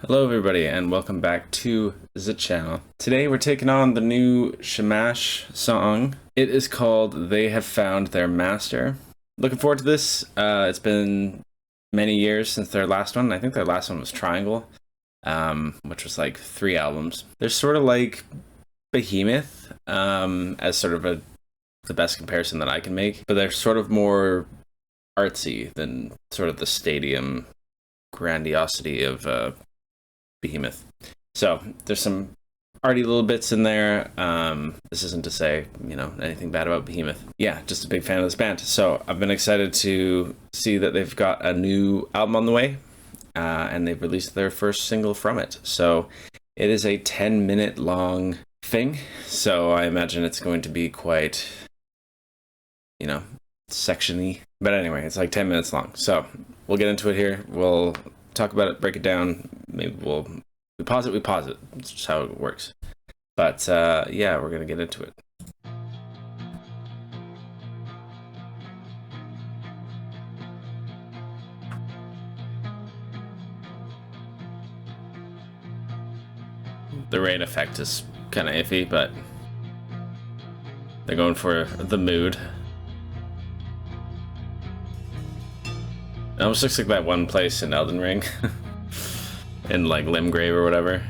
Hello everybody and welcome back to the channel. Today we're taking on the new SCHAMMASCH song. It is called They Have Found Their Master. Looking forward to this. It's been many years since their last one. I think their last one was Triangle, which was like 3 albums. They're sort of like Behemoth, as sort of the best comparison that I can make, but they're sort of more artsy than sort of the stadium grandiosity of Behemoth. So there's some arty little bits in there. This isn't to say, anything bad about Behemoth. Yeah, just a big fan of this band. So I've been excited to see that they've got a new album on the way, and they've released their first single from it. So it is a 10-minute long thing. So I imagine it's going to be quite, section-y. But anyway, it's like 10 minutes long. So we'll get into it here. We'll talk about it, break it down. Maybe we pause it. It's just how it works. But yeah, we're gonna get into it. The rain effect is kind of iffy, but they're going for the mood. It almost looks like that one place in Elden Ring. In like Limgrave or whatever.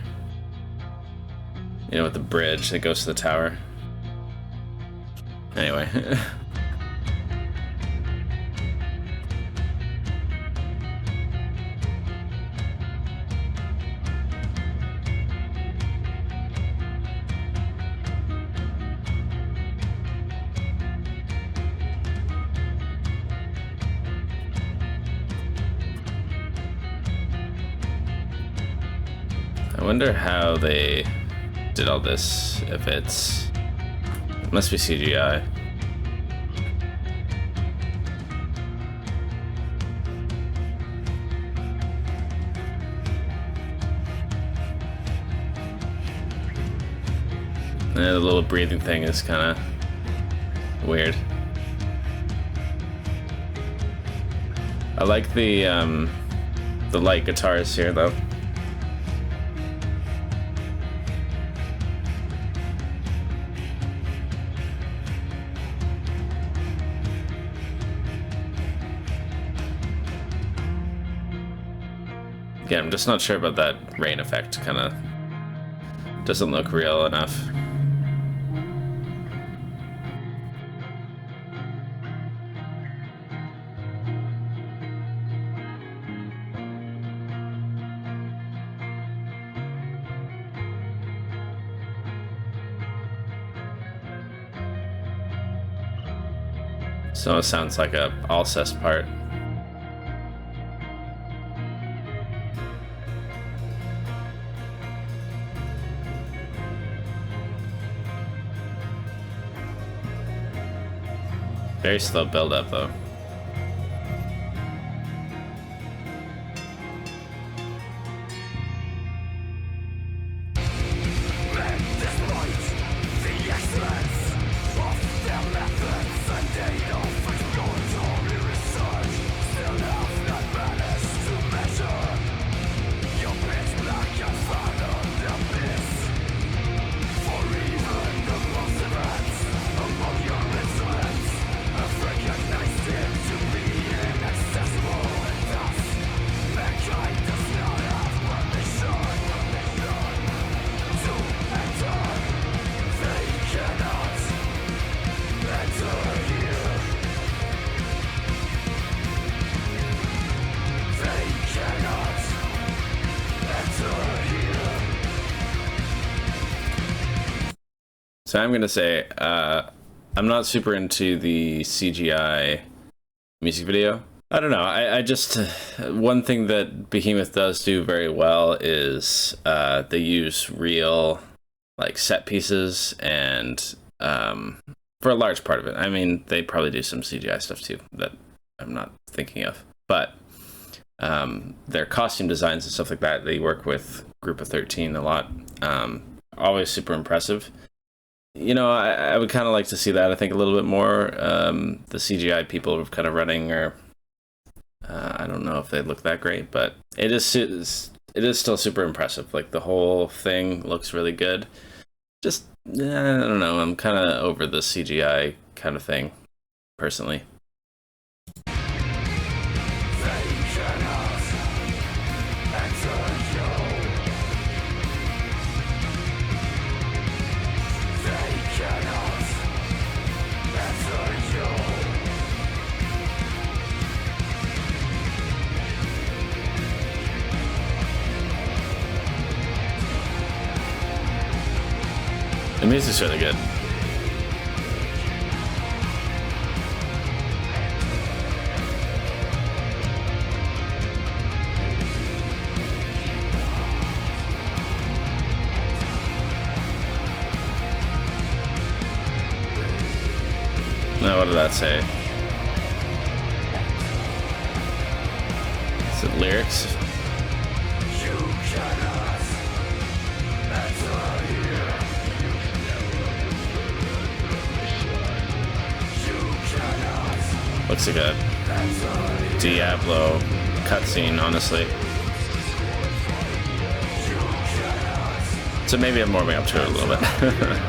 With the bridge that goes to the tower. Anyway. I wonder how they did all this, if it must be CGI. And the little breathing thing is kind of weird. I like the light guitars here though. Yeah, I'm just not sure about that rain effect. Kind of doesn't look real enough. So it sounds like a Alcest part. Very slow build up though. So I'm gonna say, I'm not super into the CGI music video. I don't know, I just, one thing that Behemoth does do very well is they use real, like, set pieces, and for a large part of it. I mean, they probably do some CGI stuff too that I'm not thinking of. But their costume designs and stuff like that, they work with Group of 13 a lot. Always super impressive. I would kind of like to see that, I think, a little bit more. The CGI people kind of running, or I don't know if they look that great, but it is it is still super impressive. Like the whole thing looks really good. Just I don't know. I'm kind of over the CGI kind of thing, personally. The music's really good. Now, what did that say? Is it lyrics? Looks like a Diablo cutscene, honestly. So maybe I'm warming up to it a little bit.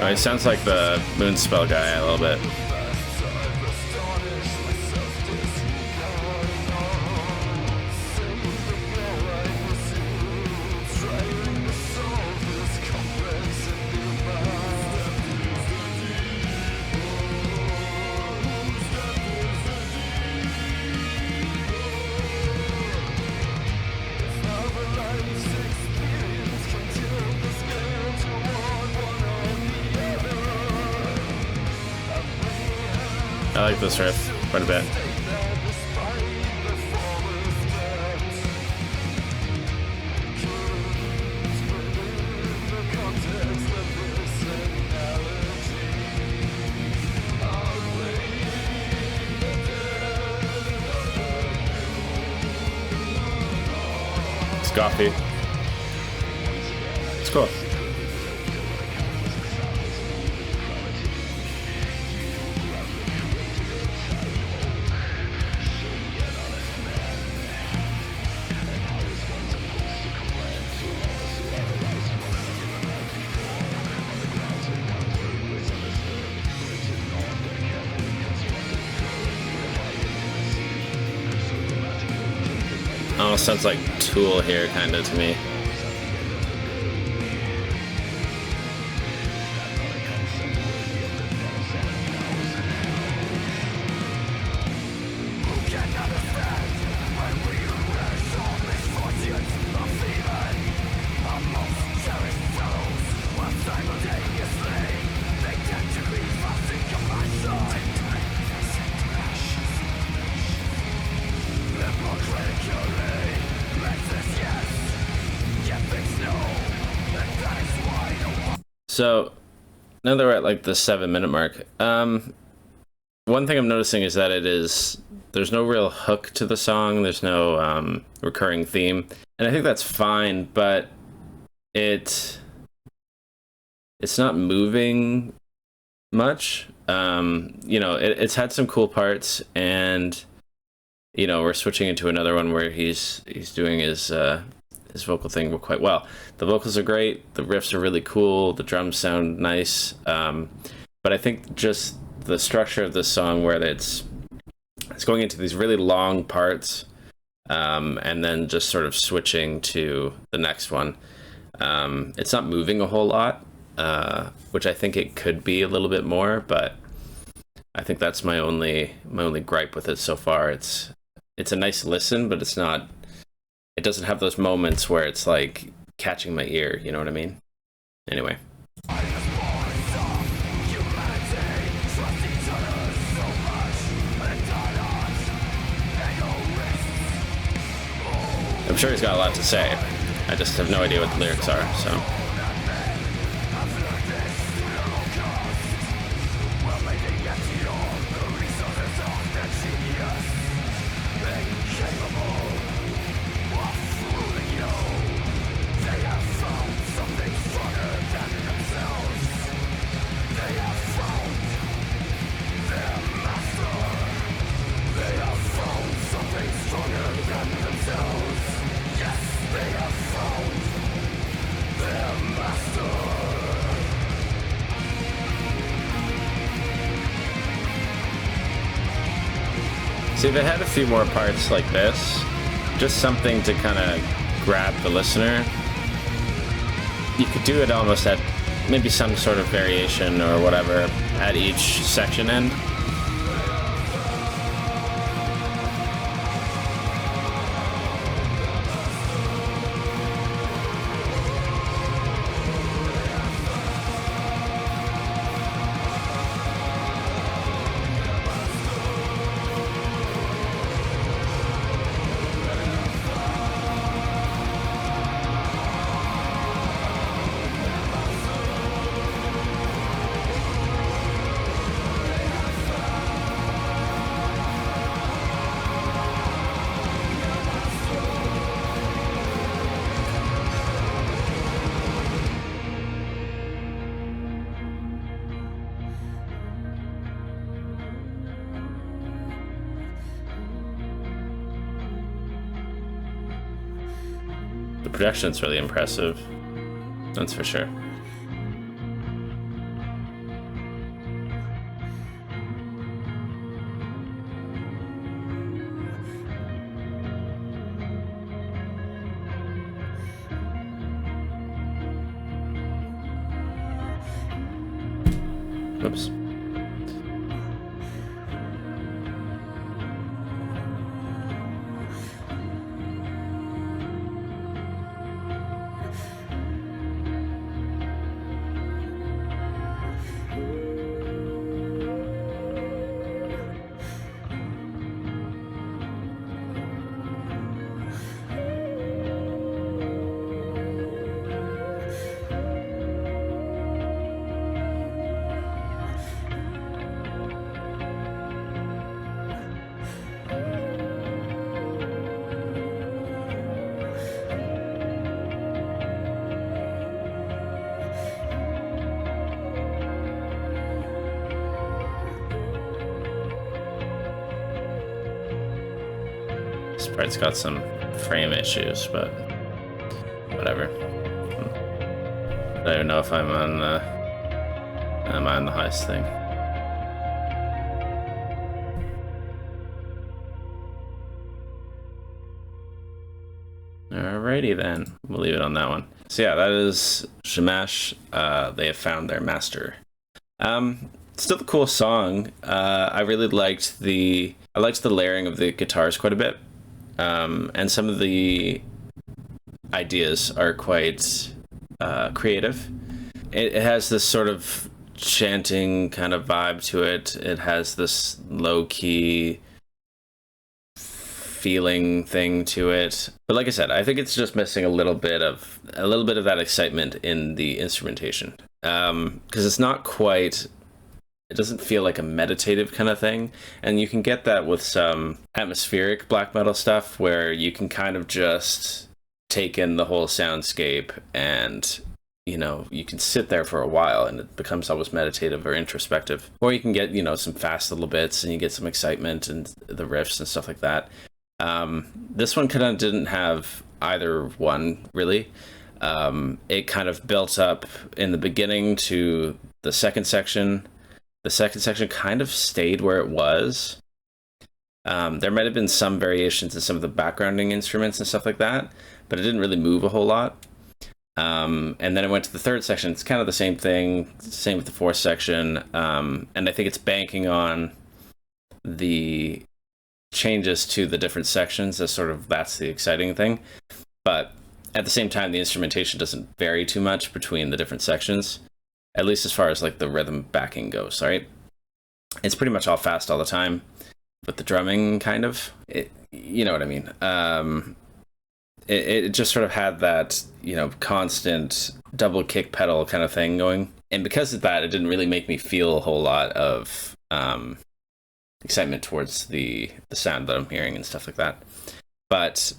He sounds like the Moonspell guy a little bit. I like this riff quite a bit. It's gothy. It's cool. Almost sounds like Tool here, kind of, to me. So now that we're at like the 7-minute mark, one thing I'm noticing is that there's no real hook to the song. There's no recurring theme, and I think that's fine, but it's not moving much. You know, it's had some cool parts, and you know, we're switching into another one where he's doing his vocal thing quite well. The vocals are great, the riffs are really cool, the drums sound nice, but I think just the structure of this song, where it's going into these really long parts, and then just sort of switching to the next one, it's not moving a whole lot, which I think it could be a little bit more, but I think that's my only gripe with it so far. It's a nice listen, but it's not. It doesn't have those moments where it's like catching my ear. You know what I mean? Anyway. I'm sure he's got a lot to say. I just have no idea what the lyrics are, so. See, if it had a few more parts like this, just something to kind of grab the listener, you could do it almost at maybe some sort of variation or whatever at each section end. The projection's really impressive, that's for sure. Oops. This part's got some frame issues, but whatever. I don't even know if I'm on the highest thing. Alrighty then, we'll leave it on that one. So yeah, that is SCHAMMASCH. They have found their master. Still a cool song. I really liked the layering of the guitars quite a bit. And some of the ideas are quite creative. It has this sort of chanting kind of vibe to it. It has this low-key feeling thing to it. But like I said, I think it's just missing a little bit of that excitement in the instrumentation. Because it's not quite... It doesn't feel like a meditative kind of thing. And you can get that with some atmospheric black metal stuff where you can kind of just take in the whole soundscape and, you know, you can sit there for a while and it becomes almost meditative or introspective. Or you can get, you know, some fast little bits and you get some excitement and the riffs and stuff like that. This one kind of didn't have either one, really. It kind of built up in the beginning to the second section. The second section kind of stayed where it was. There might have been some variations in some of the backgrounding instruments and stuff like that, but it didn't really move a whole lot. And then it went to the third section. It's kind of the same thing, same with the fourth section. And I think it's banking on the changes to the different sections as sort of that's the exciting thing. But at the same time, the instrumentation doesn't vary too much between the different sections, at least as far as like the rhythm backing goes, right? It's pretty much all fast all the time, but the drumming kind of, you know what I mean? It just sort of had that, you know, constant double kick pedal kind of thing going. And because of that, it didn't really make me feel a whole lot of excitement towards the sound that I'm hearing and stuff like that. But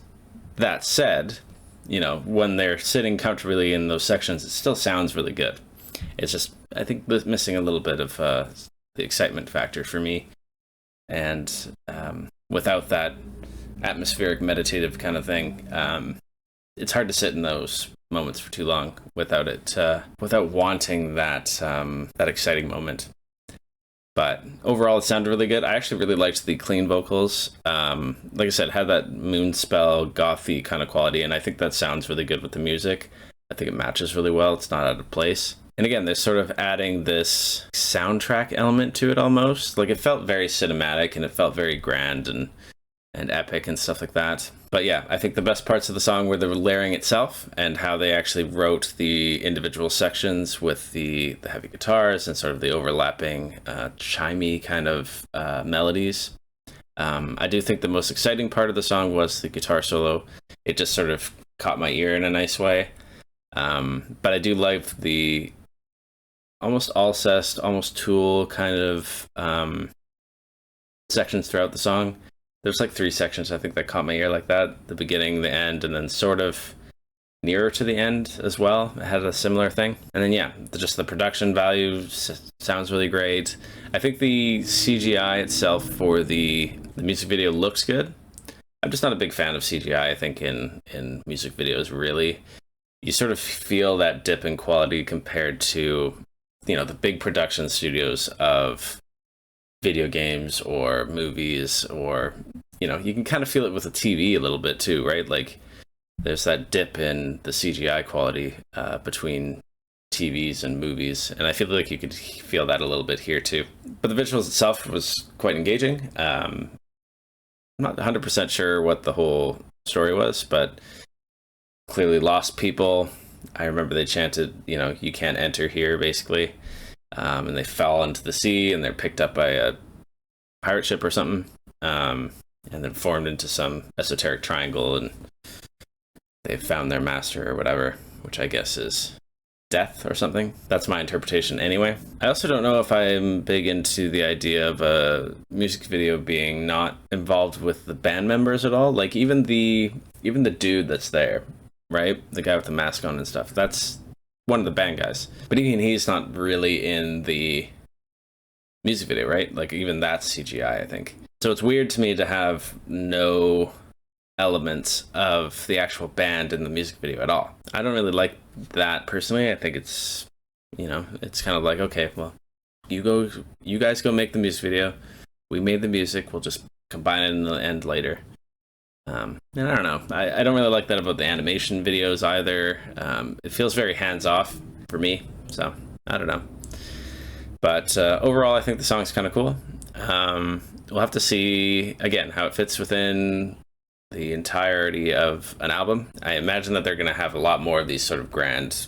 that said, you know, when they're sitting comfortably in those sections, it still sounds really good. It's just, I think, missing a little bit of the excitement factor for me. And without that atmospheric, meditative kind of thing, it's hard to sit in those moments for too long without it, without wanting that that exciting moment. But overall, it sounded really good. I actually really liked the clean vocals. Like I said, it had that Moonspell gothy kind of quality, and I think that sounds really good with the music. I think it matches really well. It's not out of place. And again, they're sort of adding this soundtrack element to it almost. Like, it felt very cinematic, and it felt very grand and epic and stuff like that. But yeah, I think the best parts of the song were the layering itself and how they actually wrote the individual sections with the heavy guitars and sort of the overlapping chimey kind of melodies. I do think the most exciting part of the song was the guitar solo. It just sort of caught my ear in a nice way. But I do like the almost Alcest, almost Tool kind of sections throughout the song. There's like 3 sections, I think, that caught my ear like that. The beginning, the end, and then sort of nearer to the end as well. It had a similar thing. And then, yeah, just the production value sounds really great. I think the CGI itself for the music video looks good. I'm just not a big fan of CGI, I think, in music videos, really. You sort of feel that dip in quality compared to, you know, the big production studios of video games or movies, or, you know, you can kind of feel it with the TV a little bit too, right? Like, there's that dip in the CGI quality between TVs and movies, and I feel like you could feel that a little bit here too. But the visuals itself was quite engaging. I'm not 100% sure what the whole story was, but clearly lost people. I remember they chanted, you know, "You can't enter here," basically. And they fell into the sea, and they're picked up by a pirate ship or something, and then formed into some esoteric triangle, and they found their master or whatever, which I guess is death or something. That's my interpretation anyway. I also don't know if I'm big into the idea of a music video being not involved with the band members at all. Like, even the dude that's there, right? The guy with the mask on and stuff, that's one of the band guys. But even he's not really in the music video, right? Like, even that's CGI, I think. So it's weird to me to have no elements of the actual band in the music video at all. I don't really like that personally. I think it's, you know, it's kind of like, okay, well, you guys go make the music video. We made the music. We'll just combine it in the end later. And I don't know. I don't really like that about the animation videos either. It feels very hands-off for me, so I don't know. But overall, I think the song's kind of cool. We'll have to see, again, how it fits within the entirety of an album. I imagine that they're going to have a lot more of these sort of grand,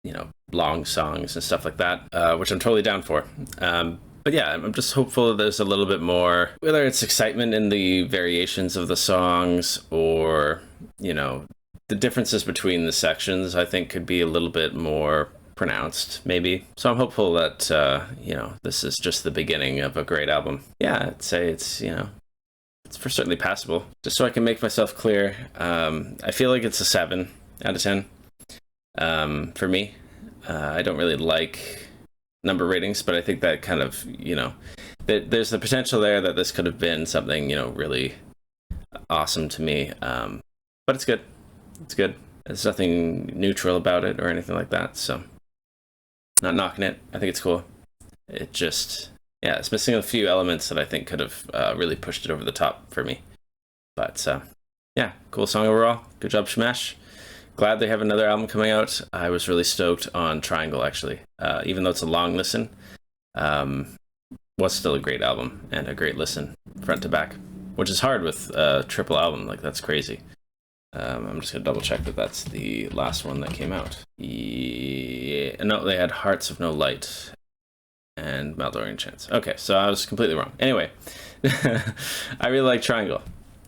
you know, long songs and stuff like that, which I'm totally down for. But yeah, I'm just hopeful that there's a little bit more, whether it's excitement in the variations of the songs or, you know, the differences between the sections, I think could be a little bit more pronounced, maybe. So I'm hopeful that, you know, this is just the beginning of a great album. Yeah, I'd say it's, you know, it's for certainly passable. Just so I can make myself clear, I feel like it's a 7 out of 10 for me. I don't really like number ratings, but I think that kind of, you know, there's the potential there that this could have been something, you know, really awesome to me. But it's good. It's good. There's nothing neutral about it or anything like that, so not knocking it. I think it's cool. It just, yeah, it's missing a few elements that I think could have really pushed it over the top for me. But yeah, cool song overall. Good job, SCHAMMASCH. glad they have another album coming out. I was really stoked on Triangle, actually. Even though it's a long listen, was still a great album and a great listen, front to back, which is hard with a triple album. Like, that's crazy. I'm just gonna double check that that's the last one that came out. Yeah, no, they had Hearts of No Light and Maldorian Chance. Okay, so I was completely wrong. Anyway, I really like Triangle.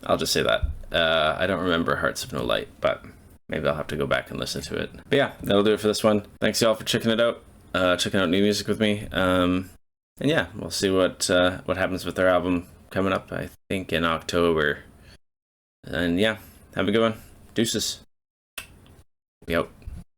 I'll just say that. I don't remember Hearts of No Light, but maybe I'll have to go back and listen to it. But yeah, that'll do it for this one. Thanks y'all for checking it out. Checking out new music with me. And yeah, we'll see what happens with their album coming up, I think in October. And yeah, have a good one. Deuces. Be out.